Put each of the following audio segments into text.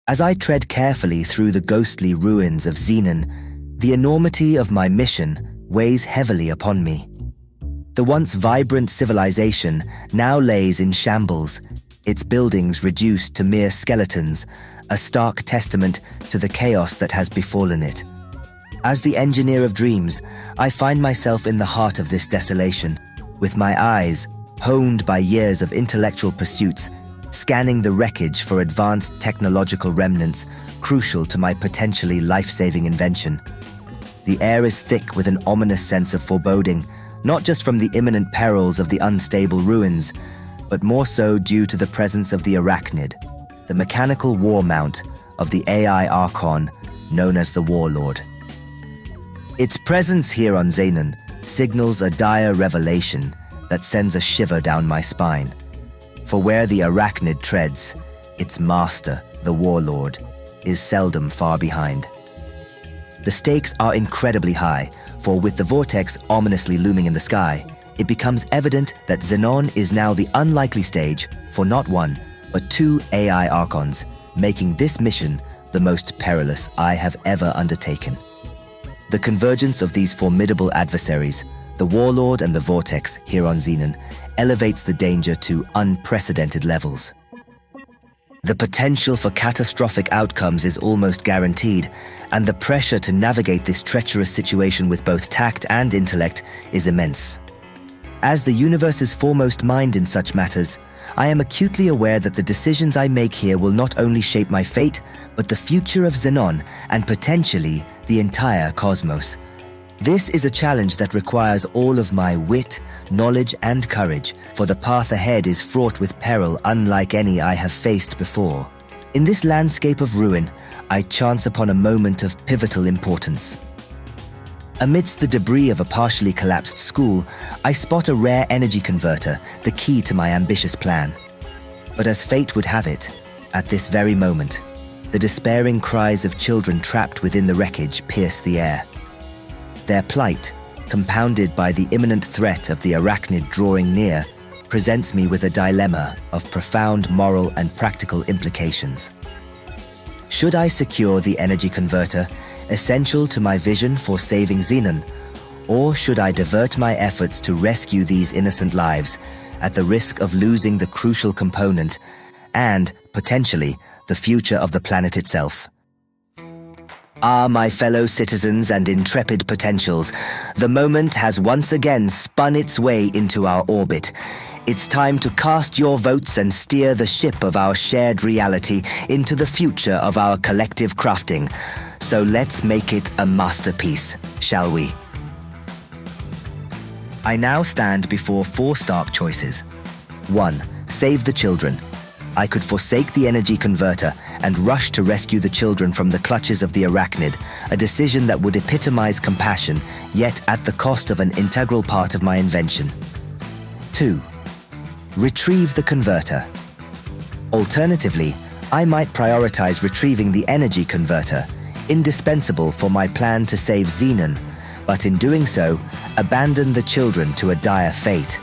As I tread carefully through the ghostly ruins of Xenon, the enormity of my mission weighs heavily upon me. The once vibrant civilization now lays in shambles, its buildings reduced to mere skeletons, a stark testament to the chaos that has befallen it. As the engineer of dreams, I find myself in the heart of this desolation, with my eyes, honed by years of intellectual pursuits, scanning the wreckage for advanced technological remnants crucial to my potentially life-saving invention. The air is thick with an ominous sense of foreboding, not just from the imminent perils of the unstable ruins, but more so due to the presence of the Arachnid, the mechanical war mount of the AI Archon known as the Warlord. Its presence here on Xenon signals a dire revelation that sends a shiver down my spine. For where the Arachnid treads, its master, the Warlord, is seldom far behind. The stakes are incredibly high, for with the vortex ominously looming in the sky, it becomes evident that Xenon is now the unlikely stage for not one, but two AI Archons, making this mission the most perilous I have ever undertaken. The convergence of these formidable adversaries, the Warlord and the Vortex here on Xenon, elevates the danger to unprecedented levels. The potential for catastrophic outcomes is almost guaranteed, and the pressure to navigate this treacherous situation with both tact and intellect is immense. As the universe's foremost mind in such matters, I am acutely aware that the decisions I make here will not only shape my fate, but the future of Xenon and potentially the entire cosmos. This is a challenge that requires all of my wit, knowledge, and courage, for the path ahead is fraught with peril unlike any I have faced before. In this landscape of ruin, I chance upon a moment of pivotal importance. Amidst the debris of a partially collapsed school, I spot a rare energy converter, the key to my ambitious plan. But as fate would have it, at this very moment, the despairing cries of children trapped within the wreckage pierce the air. Their plight, compounded by the imminent threat of the Arachnid drawing near, presents me with a dilemma of profound moral and practical implications. Should I secure the energy converter, essential to my vision for saving Xenon, or should I divert my efforts to rescue these innocent lives at the risk of losing the crucial component and, potentially, the future of the planet itself? Ah, my fellow citizens and intrepid potentials, the moment has once again spun its way into our orbit. It's time to cast your votes and steer the ship of our shared reality into the future of our collective crafting. So let's make it a masterpiece, shall we? I now stand before four stark choices. 1. Save the children. I could forsake the energy converter and rush to rescue the children from the clutches of the Arachnid, a decision that would epitomize compassion, yet at the cost of an integral part of my invention. 2. Retrieve the converter. Alternatively, I might prioritize retrieving the energy converter, indispensable for my plan to save Xenon, but in doing so, abandon the children to a dire fate.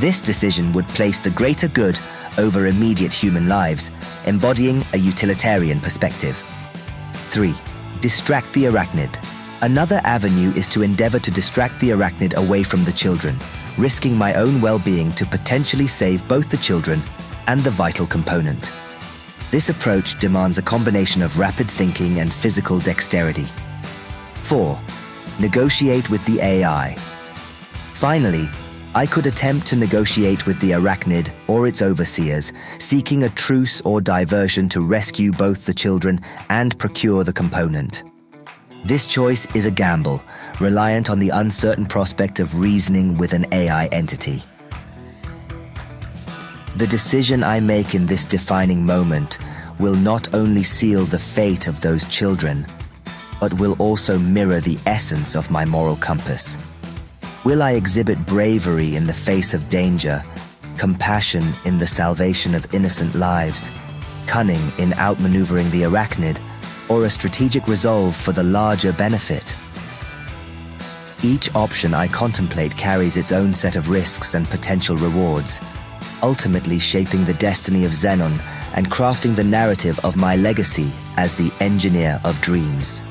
This decision would place the greater good over immediate human lives, embodying a utilitarian perspective. 3. Distract the Arachnid. Another avenue is to endeavor to distract the Arachnid away from the children, risking my own well-being to potentially save both the children and the vital component. This approach demands a combination of rapid thinking and physical dexterity. 4. Negotiate with the AI. Finally, I could attempt to negotiate with the Arachnid or its overseers, seeking a truce or diversion to rescue both the children and procure the component. This choice is a gamble, reliant on the uncertain prospect of reasoning with an AI entity. The decision I make in this defining moment will not only seal the fate of those children, but will also mirror the essence of my moral compass. Will I exhibit bravery in the face of danger, compassion in the salvation of innocent lives, cunning in outmaneuvering the Arachnid, or a strategic resolve for the larger benefit? Each option I contemplate carries its own set of risks and potential rewards. ultimately shaping the destiny of Xenon and crafting the narrative of my legacy as the engineer of dreams.